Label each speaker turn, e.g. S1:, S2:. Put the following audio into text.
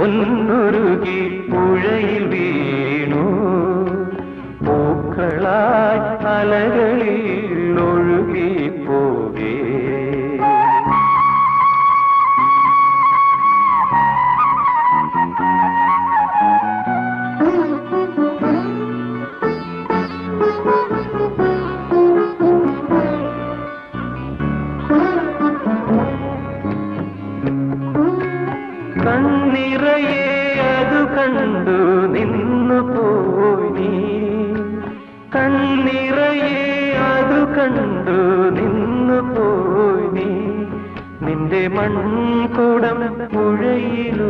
S1: ഒന്നുരുകി പുഴയിൽ വീണു പൂക്കളായി അലകളിൽ ഒഴുകിപ്പോകേ. കണ്ണിറയെ അത് കണ്ടു നിന്നു പോയി നീ, കണ്ണിറയെ അത് കണ്ടു നിന്നു പോയി നീ. നിന്റെ മൺകുടം പുഴയിലൂടൊഴുകിപ്പോയി.